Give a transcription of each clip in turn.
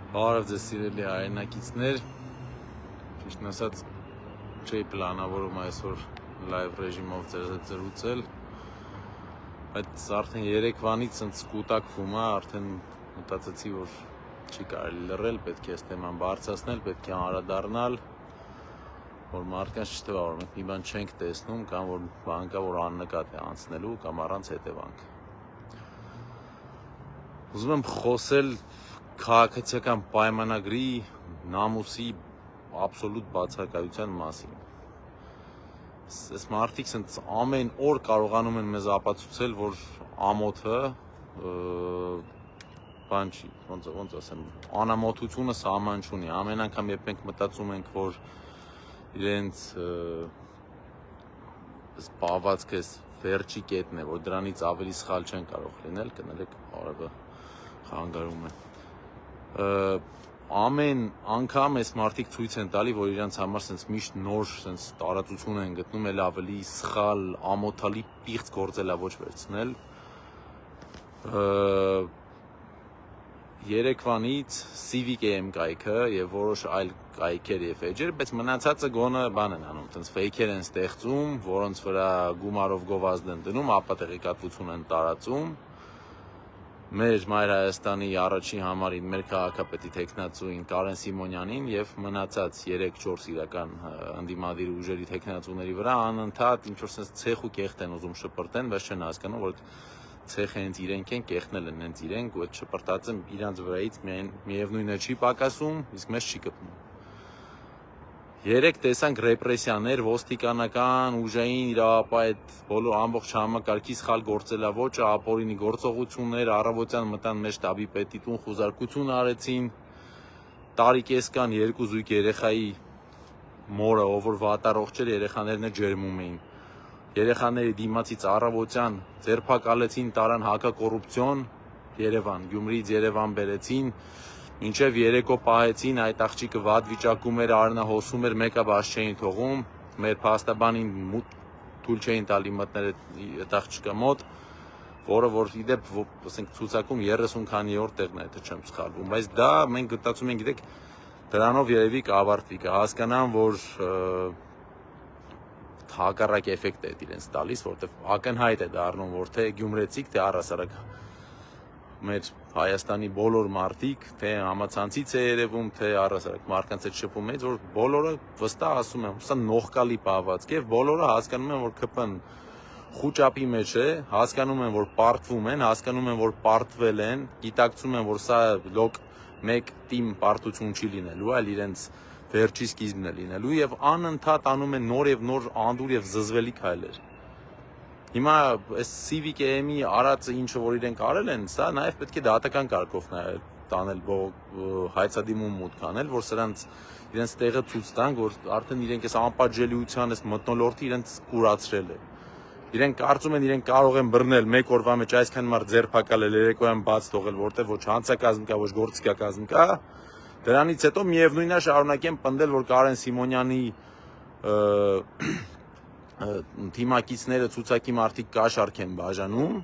Բարև ձեզ սիրելի հայրենակիցներ, ճիշտն ասած չէի պլանավորում այսօր լայվ ռեժիմով ձեզ հետ զրուցել, բայց արդեն երեկվանից ինձ կուտակվում է, արդեն մտածեցի, որ չի կարելի լռել, պետք է այս թեման բարձրացնել, պետք է անդրադառնալ, որ մարդկանց չթվա, որ մենք մի բան չենք տեսնում կամ որ բան կա, որ աննկատ է անցնելու կամ առանց հետևանք։ Ուզում եմ խոսել քաղաքացիական պայմանագրի նամուսի աբսոլյուտ բացակայության մասին։ Այս մարդիկ ամեն օր կարողանում են մեզ ապացուցել, որ ամոթը բան չի, ոնց ասեմ, անամոթությունը սահման չունի։ Ամեն անգամ երբ մենք մտածում ենք, որ իրենց պահվածքը վերջի կետն է, որ դրանից ավելի սխալ չեն կարող լինել, կներեք, արևը խանգարում է։ Ամեն անգամ այս մարդիկ ցույց են տալի, որ իրենց համար միշտ նոր տարածություն են գտնում էլ ավելի սխալ, ամոթալի պիղծ գործելավոճ վերցնել։ Երեկվանից Civic AM կայքը եւ որոշ այլ կայքեր եւ էջեր, բայց մնացածը գոնը բան են անում, ֆեյքեր են ստեղծում, որոնց վրա գումարով գովազդ են դնում, ապա տեղեկատվություն են տարածում։ Մեր Մայր Հայաստանի առաջին համարին մեր քաղաքապետի թեկնածուին Կարեն Սիմոնյանին եւ մնացած 3-4 իրական ընդդիմադիր ուժերի թեկնածուների վրա անընդհատ ինչ-որ ցեխ ու կեղտ են ուզում շպրտեն, բայց չեն հասկանում, որ ցեխը հենց իրենք են, կեղտնել են հենց իրենք, ու այդ շպրտածը իրանց վրայից միևնույնը չի պակասում, իսկ մեզ չի կպնում։ Երեք տեսանք ռեպրեսիաներ, ոստիկանական, ուժային իրավապահ այդ բոլոր ամբողջ համակարգի սխալ գործելավոճը, ապօրինի գործողություններ, առավոտյան մտան մեր շտաբի պետի տուն, խուզարկություն արեցին, տարի-կեսկան 2 զույգ երեխայի մորը, ով որ վատառողջ էր, երեխաներն ջերմում էին։ Երեխաների դիմացից առավոտյան ձերբակալեցին, տարան հակակոռուպցիոն, Երևան, Գյումրիից Երևան բերեցին, մինչև երեկո պահեցին, այդ աղջիկը վատ վիճակում էր, արնահոսում էր, մեկը բաց չէին թողում, մեր փաստաբանին թույլ չէին տալի մտնել այդ աղջիկա մոտ, որը որ իդեպ ասենք ցուցակում 30 քանիորդ տեղն է, եթե չեմ սխալվում, բայց դա մենք գտածում ենք, գիտեք, դրանով երևի կավարտվի, կհասկանան, որ հակառակ էֆեկտ է իրենց տալիս, որտեղ ակնհայտ է դառնում, որ թե գյումրեցիք, թե առհասարակ մեր Հայաստանի բոլոր մարդիկ, թե համացանցից է երևում, թե առհասարակ մարդկանց այդ շփում էից, որ բոլորը վստահ ասում են, սա նողկալի պահվածք է, բոլորը հասկանում են, որ ԿՊ-ն խուճապի մեջ է, հասկանում են, որ պարտվում են, հասկանում են, որ պարտվել են, գիտակցում են, որ սա լոկ մեկ թիմ պարտություն չի լինելու, այլ իրենց վերջի սկիզբն է լինելու եւ անընդհատ անում են նոր եւ նոր անդուր եւ զզվելի քայլեր։ Հիմա այս Civic AM-ի արածը ինչը որ իրենք արել են, սա նաև պետք է դատական կարգով տանել, հայցադիմում մուտք անել, որ սրանց իրենց տեղը ցույց տան, որ արդեն իրենք այս անպատժելիության այս մթնոլորտը իրենց կուրացրել է։ Իրենք կարծում են իրենք կարող են բռնել մեկ օրվա մեջ այսքան մարդ ձերբակալել, երեկոյան բաց թողել, որտեղ ոչ հանցակազմ կա, ոչ գործիքակազմ կա։ Դրանից հետո միևնույնն է շարունակեն պնդել, որ Կարեն Սիմոնյանի թիմակիցները ցուցակի մարդիկ կաշառք են բաժանում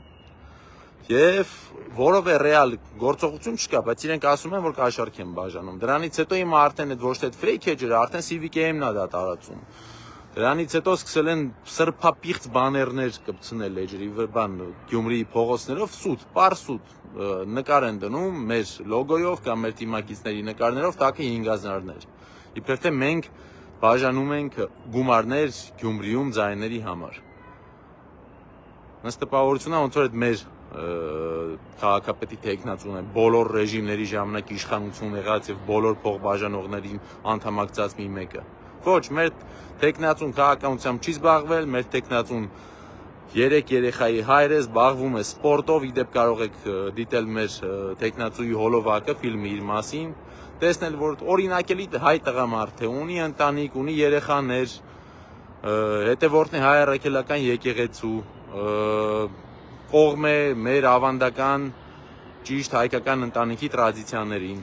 եւ որով է ռեալ գործողություն չկա, բայց իրենք ասում են, որ կաշառք են բաժանում։ Դրանից հետո հիմա արդեն այդ ոչ թե ֆեյք էջերը, արդեն Civic AM-ն է դա տարածում։ Դրանից հետո սկսել են սրբապիղծ բաներներ կպցնել էջերի բան Գյումրիի փողոցներով, սուտ, պարսուտ նկար են դնում մեր լոգոյով կամ մեր թիմակիցների նկարներով, տակը 5000-ներ։ Իբր թե մենք բաժանում ենք գումարներ Գյումրիում ձայների համար։ Ըստ տպավորությունա ոնց որ այդ մեր քաղաքապետի թեկնածուն է բոլոր ռեժիմների ժամանակ իշխանություն եղած եւ բոլոր փողբաժանողներին անդամակցած մի մեկը։ Ոչ, մեր թեկնածուն քաղաքականությամբ չի զբաղվել, մեր թեկնածուն 3 երեխայի հայր է, զբաղվում է սպորտով, իդեպ կարող եք դիտել մեր թեկնածուի հոլովակը, ֆիլմը իր մասին, տեսնել, որ օրինակելի հայ տղամարդ է, ունի ընտանիք, ունի երեխաներ, հետևորդն է հայ առաքելական եկեղեցու, կողմ է մեր ավանդական ճիշտ հայկական ընտանիքի տրադիցիաներին,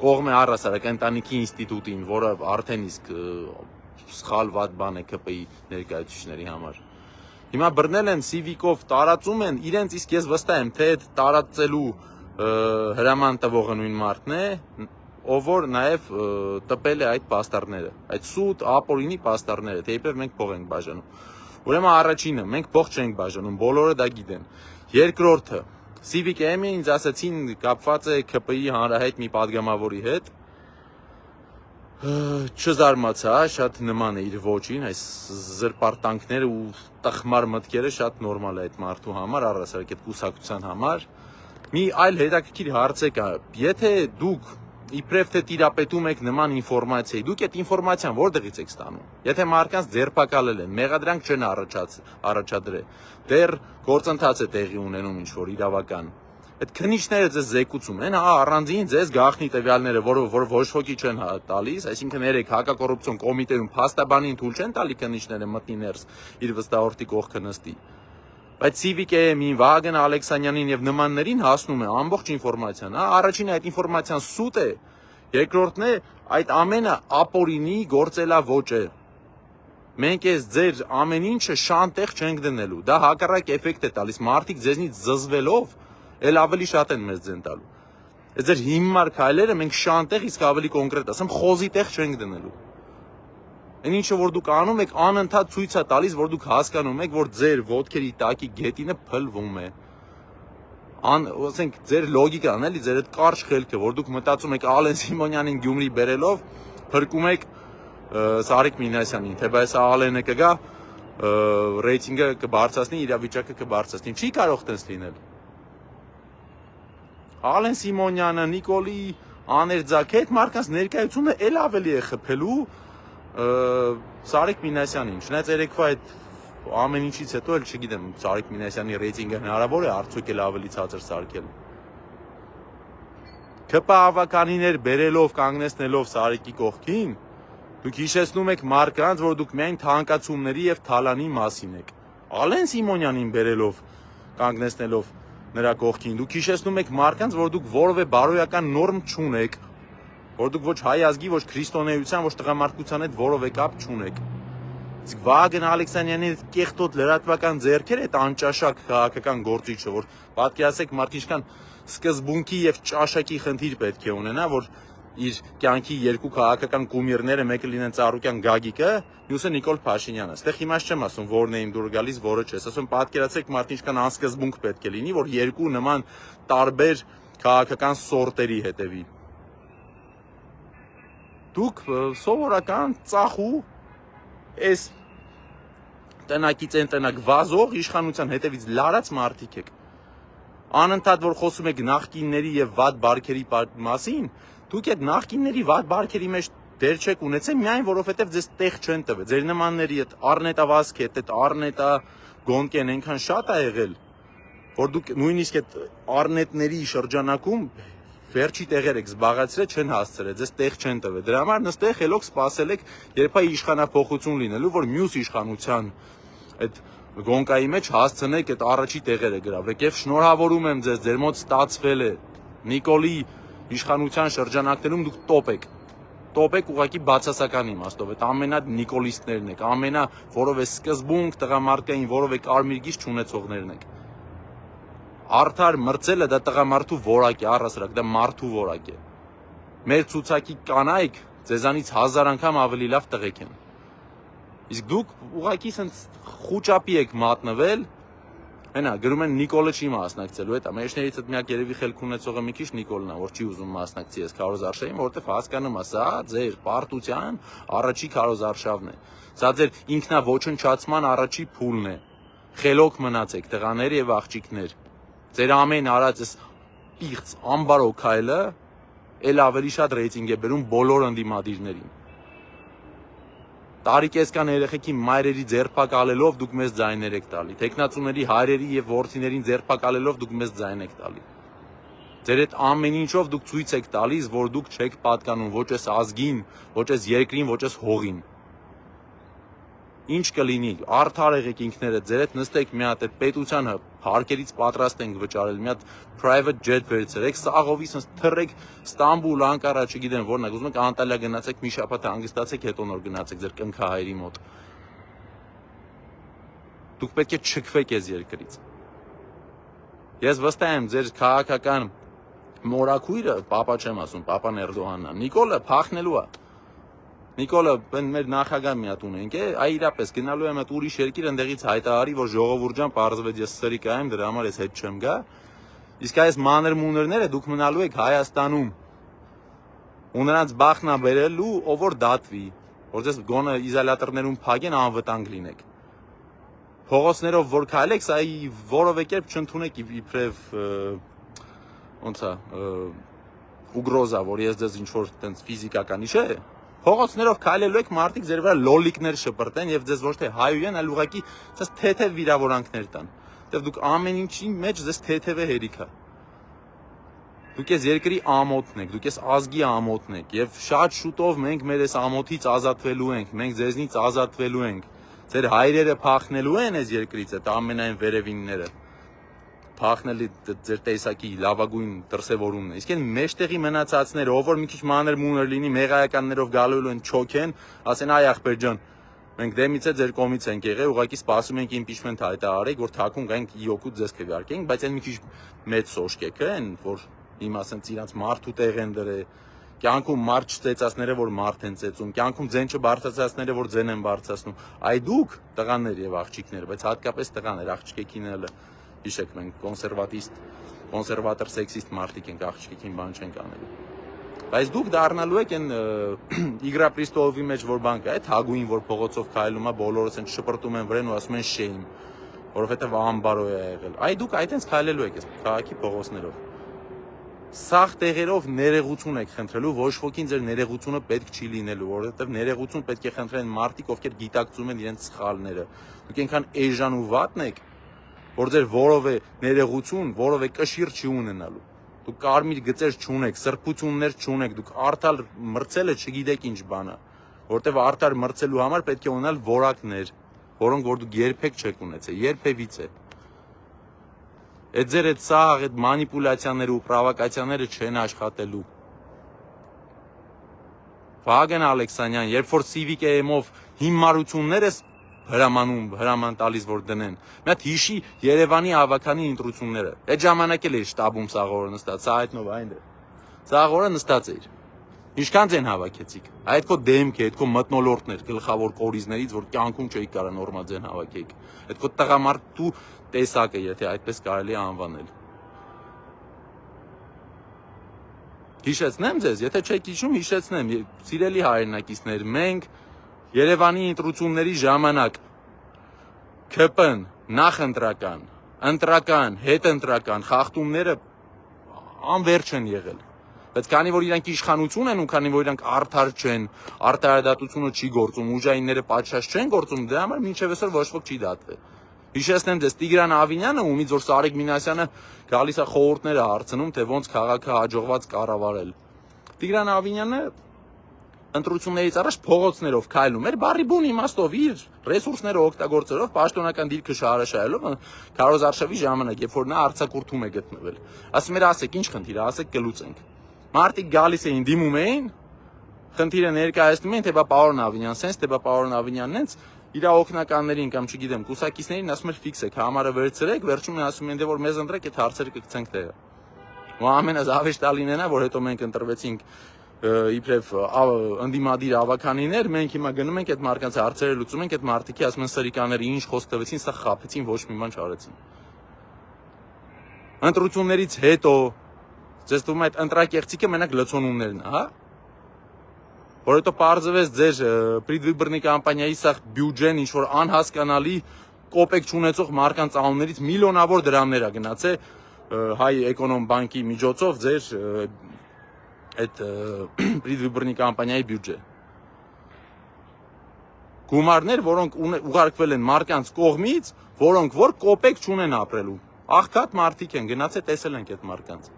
կողմ է առհասարակ ընտանիքի ինստիտուտին, որը արդեն իսկ սխալ վատ բան է ԿՊ-ի ներկայացուցիչների համար։ Հիմա բռնել են Civic-ով տարածում են իրենց, իսկ ես վստահ եմ, թե այդ տարածելու հրաման տվողը նույն մարդն է, ով որ նաև տպել է այդ պաստառները, այդ սուտ ապօրինի պաստառները, թե իբր մենք փող ենք բաժանում։ Ուրեմն առաջինը, մենք փող չենք բաժանում, բոլորը դա գիտեն։ Երկրորդը, Civic AM-ը ինձ ասացին կապված է ԿՊ-ի հանրահայտ մի падգամավորի հետ։ Չզարմացա, շատ նման է իր ոճին, այս զրպարտանքները ու տխմար մտքերը շատ նորմալ է այդ մարդու համար, առասարակ այդ կուսակցության համար։ Մի այլ հետաքրքիր հարց է կա, եթե դուք իբրև թե տիրապետում եք նման ինֆորմացիայի, դուք այդ ինֆորմացիան որտեղից եք ստանում։ Եթե մարդկանց ձերբակալել են, մեղադրանք չեն առաջադրել, դեռ գործընթաց է տեղի ունենում ինչ-որ իրավական։ Այդ քննիչները ձեզ զեկուցում են, առանձին ձեզ գաղտնի տվյալները, որ ոչ ոքի չեն տալիս, այսինքն երեք հակակոռուպցիոն կոմիտեում փաստաբանին թույլ չեն տալի քննիչները մտնի ներս իր վստահորդի կողքը նստի։ Բայց Civic AM-ին, Վահագն Ալեքսանյանին եւ նմաններին հասնում է ամբողջ ինֆորմացիան, առաջինը այդ ինֆորմացիան սուտ է, երկրորդն է այդ ամենը ապօրինի գործելաոճ է։ Մենք այս ձեր ամեն ինչը շանտեղ չենք դնելու, դա հակառակ էֆեկտ է տալիս, մարդիկ ձեզնից զզվելով էլ ավելի շատ են մեզ ձեն տալու։ Այս ձեր հիմար քայլերը մենք շանտեղ, իսկ ավելի կոնկրետ ասեմ, խոզի տեղ չենք դնելու։ Այն ինչը որ դուք անում եք, անընդհատ ցույց է տալիս, որ դուք հասկանում եք, որ ձեր ոտքերի տակի գետինը փլվում է։ Ասենք ձեր լոգիկան, էլի, ձեր այդ կարճ խելքը, որ դուք մտածում եք Ալեն Սիմոնյանին Գյումրի բերելով, փրկում եք Սարիկ Մինասյանին, թե բայց Ալենը կգա, ռեյտինգը կբարձրացնի, իրավիճակը կբարձրացնի։ Չի կարող տես լինել։ Ալեն Սիմոնյանը, Նիկոլի Աներձակը այդ մարդկանց ներկայությունը էլ ավելի է խփելու Սարիկ Մինասյանին, չնայած երեկվա այդ ամեն ինչից հետո էլ չգիտեմ Սարիկ Մինասյանի ռեյտինգը հնարավոր է արդյոք էլ ավելի ցածր սարքել։ ԿՊ ավականիներ բերելով կանգնեցնելով Սարիկի կողքին, դուք հիշեցնում եք մարդկանց, որ դուք միայն թանկացումների եւ թալանի մասին եք։ Ալեն Սիմոնյանին բերելով կանգնեցնելով նրա կողքին, դուք հիշեցնում եք մարդկանց, որ դուք որևէ բարոյական նորմ չունեք, որ դուք ոչ հայ ազգի, ոչ քրիստոնեության, ոչ տղամարդկության հետ որևէ կապ չունեք։ Իսկ Վահագն Ալեքսանյանի կեղտոտ լրատվական ձեռքերը այդ անճաշակ քաղաքական գործիչը, որ պատկերացեք մարդ ինչքան սկզբունքի եւ ճաշակի խնդիր պետք է ունենա, որ իր կյանքի երկու քաղաքական կումիրները մեկը լինեն Ծառուկյան Գագիկը, մյուսը Նիկոլ Փաշինյանը։ Այստեղ հիմա չեմ ասում որն է իմ դուր գալիս, որը չէ, ասում պատկերացեք մարդ ինչքան անսկզբունք պետք է լինի, որ երկու նման տարբեր քաղաքական սորտերի հետևի։ Դուք սովորական ծախու այս տնակից են տնակ վազող իշխանության հետևից լարած մարդիկ եք։ Անընդհատ որ խոսում եք նախկինների եւ վատ բարքերի մասին, դուք այդ նախկինների վատ բարքերի մեջ դեր չեք ունեցել միայն որովհետեւ ձեզ տեղ չեն տվել։ Ձեր նմանների այդ առնետավազքի այդ առնետա գոնկեն այնքան շատ ա եղել, որ դուք նույնիսկ այդ առնետների շրջանակում վերջի տեղեր եք զբաղացրել, չեն հասցրել, ձեզ տեղ չեն տվել։ Դրա համար նստեք ելոք սպասել եք, երբ է իշխանափոխություն լինելու, որ մյուս իշխանության այդ գոնկայի մեջ հասցնեք այդ առաջի տեղերը գրավեք։ Եվ շնորհավորում եմ ձեզ, ձեր մոտ ստացվել է։ Նիկոլի իշխանության շրջանակներում դուք տոպ եք ուղղակի բացասական իմաստով, այդ ամենա նիկոլիստներն եք, ամենա որովե սկզբունք տղամարդկային որովե կարմիր գիծ չունեցողներն եք։ Արդար մրցելը դա տղամարդու որակ է, առասարակ դա մարդու որակ է։ Մեր ցուցակի կանայք ձեզանից 1000 անգամ ավելի լավ տղեկ են։ Իսկ դուք ուղղակի սենց խուճապի եք մատնվել, հենա գրում են Նիկոլը չի մասնակցելու, այդ ամենիցներից այդ միակ երևի խելք ունեցողը մի քիչ Նիկոլն է, որ չի ուզում մասնակցի այս քարոզարշավին, որովհետև հասկանում է, սա ձեր պարտության առաջի քարոզարշավն է։ Սա ձեր ինքնաոչնչացման առաջի փուլն է։ Խելոք մնացեք տղաներ եւ աղջիկներ։ Ձեր ամեն արած այս պիղծ ամբարո քայլը էլ ավելի շատ ռեյտինգ է բերում բոլոր ընդդիմադիրներին։ Տարիկեսկան երեխեքի մայրերի ձերբակալելով դուք մեզ ձայներ եք տալի, տեխնացուների հայրերի եւ որդիներին ձերբակալելով դուք մեզ ձայն եք տալի։ Ձեր այդ ամեն ինչով դուք ցույց եք տալիս, որ դուք չեք պատկանում ոչ այս ազգին, ոչ այս երկրին, ոչ այս հողին։ Ինչ կլինի, արդար եղեք ինքներդ, ձեր հետ նստեք մի հատ այդ պետությանը հարկերից պատրաստ ենք վճարել, մի հատ private jet վերցրեք, սաղովի sense թռեք Ստամբուլ, Անկարա, չգիտեմ որն եք, ուզում եք Անտալիա գնացեք, մի շաբաթ հանգստացեք, հետո նոր գնացեք ձեր կնքահայրի մոտ։ Դուք պետք է չքվեք այս երկրից։ Ես վստահ եմ ձեր քաղաքական Մորաքույրը, պապա չեմ ասում, պապան Էրդողանն է։ Նիկոլը փախնելու է։ Նիկոլը մեր նախագահ մի հատ ունենք է, այ իրապես գնալու եմ այդ ուրիշ երկիր ընդեղից հայտարարի, որ ժողովուրդ ջան, պարզվեց ես սրի կայեմ, դրա համար ես հետ չեմ գա։ Իսկ այս մանր մուներները դուք մնալու եք Հայաստանում։ Ու նրանց բախնա բերելու, ով որ դատվի, որ ձեզ գոնը իզոլյատորներում փակեն, անվտանգ լինեք։ Փողոցներով որ քայլեք, սա որևէ կերպ չընդունեք իբրև ոնց է ուգրոզա, որ ես ձեզ ինչ-որ տենց ֆիզիկական իշ է։ Փողոցներով քայլելու եք, մարդիկ ձեր վրա լոլիկներ շպրտեն եւ ձեզ ոչ թե հայուեն, այլ ուղղակի ցած թեթև վիրավորանքներ տան։ Դեռ դուք ամեն ինչի մեջ ձեզ թեթև է հերիքա։ Դուք ես երկրի ամոթն եք, դուք ես ազգի ամոթն եք եւ շատ շուտով մենք մեր այս ամոթից ազատվելու ենք, մենք ձեզնից ազատվելու ենք։ Ձեր հայրերը փախնելու են այս երկրից, այդ ամենայն վերևինները։ Փախնելի ձեր տեսակի լավագույն դրսևորումն է։ Իսկ այն մեջտեղի մնացածները, ով որ մի քիչ մանր մուներ լինի, մեղայականներով գալու են չոքեն, ասեն այ ախպեր ջան, մենք դեմից է ձեր կողմից ենք եղել, ուղղակի սպասում ենք իմպիչմենտ հայտարարեք, որ թաքուն գանք իօկուտ ձեզ քվեարկենք, բայց այն մի քիչ մեծ սոշկեք են, որ իմ ասենց իրանց մարդու տեղ են դրել, կյանքում մարդ չծեծածները, որ մարդ են ծեծում, կյանքում ձեն չբարձրացածները, որ ձեն են բարձրացնում։ Այ դուք տղաներ եւ աղջիկներ, բայց հատկապես տղաներ, աղջիկեքին էլ հիշեք, մենք կոնսերվատոր սեքսիստ մարդիկ ենք, աղջիկին բան չենք անելու։ Բայց դուք դառնալու եք այն Իգրա Պրիստովի մեջ որ բան կա, այդ հագուին, որ փողոցով քայլում է, բոլորս են շպրտում են վրան ու ասում են շեյմ, որովհետև անբարո է եղել։ Այ դուք այդտենց քայլելու եք քաղաքի փողոցներով։ Սաղ տեղերով ներեգություն եք խնդրելու, ոչ ոքին ձեր ներեգությունը պետք չի լինելու, որովհետև ներեգություն պետք է խնդրեն մարդիկ, ովքեր գիտակցում են իրենց սխալները։ Դուք այնքան էժան ու վատն եք, որ ձեր որովե ներեգություն, որովե կշիռ չի ունենալու։ Դուք կարմիր գծեր չունեք, սրբություններ չունեք, դուք արդար մրցելը չգիտեք ինչ բան է, որտեվ արդար մրցելու համար պետք է ունենալ որակներ, որոնք որ դուք երբեք չեք ունեցել, երբևիցե։ Այդ ձեր այդ սաղ, այդ մանիպուլյացիաները ու պրովոկացիաները չեն աշխատելու։ Վագեն Ալեքսանյան, երբ որ Civic AM-ով հիմարություններ ես հրաման տալիս որ դնեն։ Մի հատ հիշի Երևանի ավականի ընտրությունները։ Այդ ժամանակ էլ էր շտաբում Սաղորը նստած, սա այդնով այն է։ Սաղորը նստած էր։ Ինչքան ձեն հավաքեցիք։ Այդ քո դեմք է, այդ քո մտնոլորտներ, գլխավոր կորիզներից, որ կյանքում չէի կարա նորմալ ձեն հավաքեք։ Այդ քո տղամարդու տեսակը, եթե այդպես կարելի է անվանել։ Հիշեցնեմ ձեզ, եթե չեք հիշում, հիշեցնեմ, սիրելի հայրենակիցներ, մենք Երևանի ընտրությունների ժամանակ ԿՊ-ն, նախընտրական, ընտրական, հետընտրական խախտումները անվերջ են եղել։ Բայց քանի որ իրանք իշխանություն են ու քանի որ իրանք արդար չեն, արտարադատությունը չի գործում, ուժայինները պատշաճ չեն գործում, դրա համար մինչև այսօր ոչ ոք չի դատվել։ Հիշեցնեմ ձեզ Տիգրան Ավինյանը, ումից որ Սարեգ Մինասյանը գալիս է խորհուրդները հարցնում, թե ոնց քաղաքը հաջողված կառավարել։ Տիգրան Ավինյանը ընտրություններից առաջ փողոցներով քայլում էր, բարի բուն իմաստով իր ռեսուրսները օգտագործելով, պաշտոնական դիրքը շարաշայելով Քարոզ Արշավի ժամանակ, երբ որ նա արձակուրդում է գտնվել։ Ասում էր, ասեք, ինչ խնդիր է, ասեք կլուծենք։ Մարդիկ գալիս էին, դիմում էին, խնդիրը ներկայացնում էին, թե բա պարոն Ավինյան սենց, թե բա պարոն Ավինյանն էնց, իր օգնականներին կամ չգիտեմ, կուսակիցներին ասում էր ֆիքսեք, համարը վերցրեք, վերջում են ասում են, դե որ մեզ ընտրեք, այդ հարցերը կգցենք տեղը։ Ու ամենազավեշտալին է նա, որ հետո մենք ընտրվեցինք իբրև ընդդիմադիր ավականիներ, մենք հիմա գնում ենք այդ մարդկանց հարցերը լուծում ենք, այդ մարդիկի ասում են սրիկաները ինչ խոսք տվեցին, սա խափեցին, ոչ մի բան չարեցին։ Ընտրություններից հետո ձեզ թվում է այդ ընտրակեղծիկը մենակ լցոնումներն է, հա։ Որ հետո պարզվեց ձեր պրիդվիբռնի կամպանիայի սա բյուջեն ինչ որ անհասկանալի կոպեկ չունեցող մարկանց անուններից միլիոնավոր դրամներ է գնացել հայ էկոնոմ բանկի միջոցով ձեր այդ պրիդվիբռնի կամպանիայի բյուջե։ Գումարներ, որոնք ուղարկվել են մարկանց կողմից, որոնք որ կոպեկ չունեն ապրելու։ Աղքատ մարդիկ են, գնացել տեսել ենք այդ մարկանց։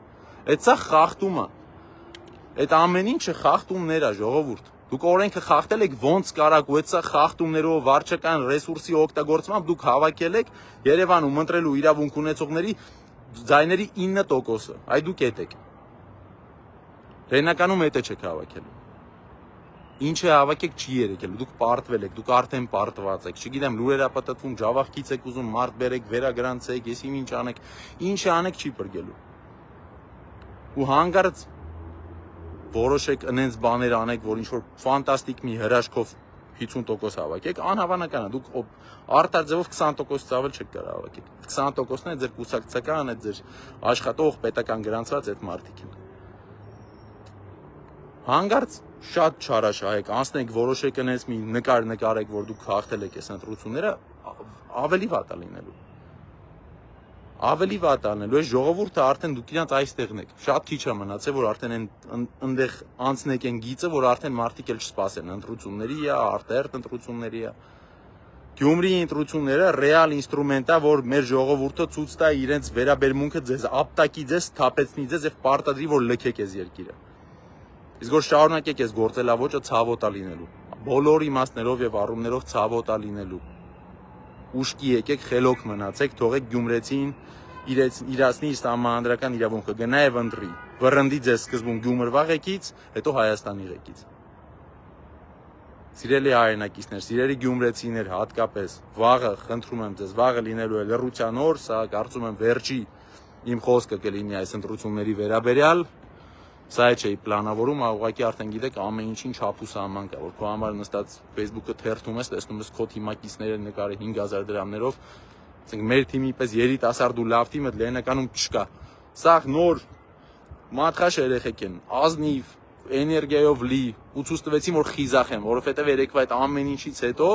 Այդ սա խախտում է։ Այդ ամեն ինչը խախտումներ է, ժողովուրդ։ Դուք օրենքը խախտել եք ոնց կարաք ու այդ սա խախտումներով, վարչական ռեսուրսի օգտագործմամբ դուք հավաքել եք Երևանում ընտրելու իրավունք ունեցողների ձայների 9%-ը։ Այ դուք էդ եք։ Ռենականում էդ չեք հավաքել։ Ինչ է հավաքեք չի երեկել, դուք պարտվել եք, դուք արդեն պարտված եք, չգիտեմ, լուրեր ապտտվում, ջավախքից եք ուզում, մարդ բերեք, վերագրանցեք, եսիմ ինչ անեք, ինչ անեք չի բրգելու։ ու հանգարց որոշեք ընենց բաներ անեք, որ ինչ որ ֆանտաստիկ մի հրաշքով 50% հավաքեք, անհավանական է, դուք արդար ձևով 20%-ից ավել չեք կարող հավաքել։ 20%-ն է ձեր կուսակցական, է ձեր աշխատող պետական գրանցված այդ մարդիկ են։ Հանգարց շատ չարաշահեք, անցնեք, որոշեք ընենց մի նկարեք, որ դուք հաղթել եք այս ընտրությունները, ավելի վատ է լինելու։ Ավելի վատ է լինելու, այս ժողովուրդը արդեն դուք իրանց այստեղն եք։ Շատ քիչ է մնացել, որ արդեն այնտեղ անցնեք այն գիծը, որ արդեն մարդիկ էլ չսպասեն ընտրությունների է, արտահերթ ընտրությունների է։ Գյումրիի ընտրությունները ռեալ ինստրումենտ է, որ մեր ժողովուրդը ցույց տա իրենց վերաբերմունքը ձեզ, ապտակի ձեզ, թափեցնի ձեզ եւ պարտադրի, որ լքեք այս երկիրը։ Իսկ որ շարունակեք այս գործելավոճը, ցավոտ է լինելու։ Բոլոր իմաստներով եւ առումներով ցավոտ է լինելու։ Ուշքի եկեք, խելոք մնացեք, թողեք գյումրեցին իրացնի իր համանդրական իրավունքը, գնա եւ ընտրի։ Վռնդի ձեզ սկզբում Գյումրվա ղեկից, հետո Հայաստանի ղեկից։ Սիրելի հայրենակիցներ, սիրելի գյումրեցիներ, հատկապես վաղը, խնդրում եմ ձեզ, վաղը լինելու է լռության օր, սա կարծում եմ վերջի իմ խոսքը կլինի այս ընտրությունների վերաբերյալ։ Սա չէի պլանավորում, ուղղակի արդեն գիտեք, ամեն ինչին չափ ու սահման կա, որ քո համար նստած Facebook-ը թերթում ես, տեսնում ես քո թիմակիցները նկարի 5000 դրամներով, ասենք մեր թիմի պես երիտասարդ ու լավ թիմը լեննականում չկա։ Սա նոր մատխաշ երեխեք են, ազնիվ, էներգիայով լի, ու ցույց տվեցին, որ խիզախ են, որովհետև երեկվա այդ ամեն ինչից հետո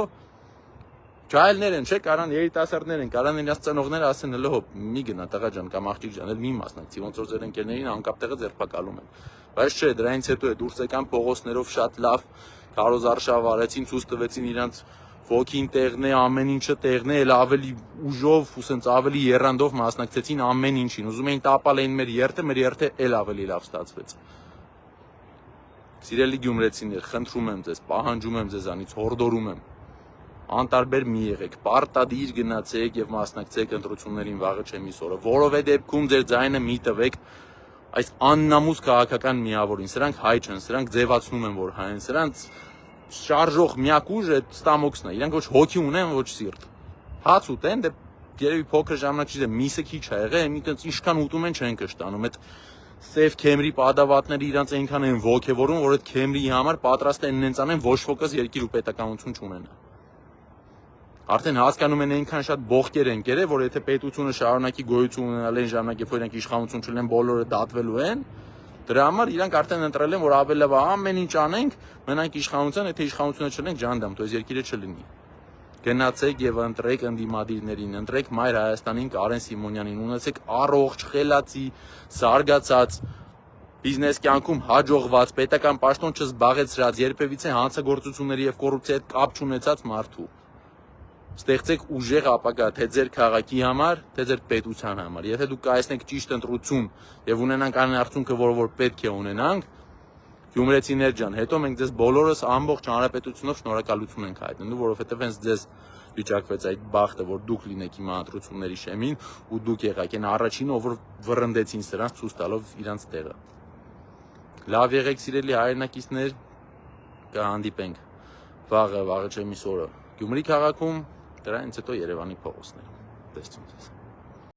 ջահելներ են, չէ, կարան երիտասարդներ են, կարան իրաց ծնողները ասեն, հələ հոп, մի գնա տղա ջան կամ աղջիկ ջան, էլ մի մասնակցի, ոնց որ ձեր ընկերներին անկապ տեղը ձերբակալում են։ Բայց չէ, դրանից հետո է դուրս եկան փողոցներով շատ լավ քարոզարշավ արեցին, ցույց տվեցին իրանց ոգին տեղն է, ամեն ինչը տեղն է, էլ ավելի ուժով ու սենց ավելի երանդով մասնակցեցին ամեն ինչին։ Ուզում էին տապալեին մեր երթը էլ ավելի լավ ստացվեց։ Սիրելի գյումրեցիներ, խնդրում եմ ձեզ, պահանջում եմ ձեզանից, հորդորում եմ, անտարբեր մի եղեք, պարտադիր գնացեք եւ մասնակցեք ընտրություններին վաղը չեմիս օրը, որովհետեւ դեպքում ձեր ձայնը մի տվեք այս աննամուս քաղաքական միավորին, սրանք հայ չեն, սրանք ձևացնում են, որ հայ են, սրանք շարժող միակ ուժ այդ ստամոքսն է, իրանք ոչ հոգի ունեն, ոչ սիրտ։ Հաց ուտեն, դե երևի փոքր ժամանակ չի, միսը քիչ ա եղել, միտենց ինչքան ուտում են չեն կշտանում, այդ սև քեմրի падավատները իրանք այնքան են ոգևորում, որ այդ քեմրիի համար պատրաստ են նենց անեն, ոչ ոքս երկիր ու պետականություն չունենա։ Արդեն հասկանում են այնքան շատ բողկեր են կերել, որ եթե պետությունը շարունակի գոյություն ունենալ այն ժամանակ, երբ որ իրանք իշխանություն չունեն, բոլորը դատվելու են, դրա համար իրանք արդեն ընտրել են, որ ավելի լավ ամեն ինչ անենք, մենակ իշխանության, եթե իշխանությունը չլինենք, ջանդամ, թող երկիրը չլինի։ Գնացեք եւ ընտրեք ընդդիմադիրներին, ընտրեք Մայր Հայաստանին, Կարեն Սիմոնյանին, ունեցեք առողջ, խելացի, զարգացած բիզնես կյանքում հաջողված, պետական պաշտոն չզբաղեցրած, երբևիցե հանցագործությունների եւ կոռուպցիայի հետ կապ չունեցած մարդու։ Ստեղծեք ուժեղ ապագա, թե ձեր քաղաքի համար, թե ձեր պետության համար։ Եթե դուք կայացնեք ճիշտ ընտրություն եւ ունենանք այն արդյունքը, որ պետք է ունենանք, գյումրեցիներ ջան, հետո մենք ձեզ բոլորս ամբողջ հանրապետությունով շնորհակալություն ենք հայտնում, որովհետեւ հենց ձեզ վիճակվեց այդ բախտը, որ դուք լինեք հիմա ընտրությունների շեմին ու դուք եղաք այն առաջինը, ով վռնդեցին սրանց ցույց տալով իրանց տեղը։ Լավ եղեք, սիրելի հայրենակիցներ, կհանդիպենք վաղը չեմիս օրը Գյումրի քաղաքում, դրանից հետո Երևանի փողոցներում։ Տեսցում ձեզ։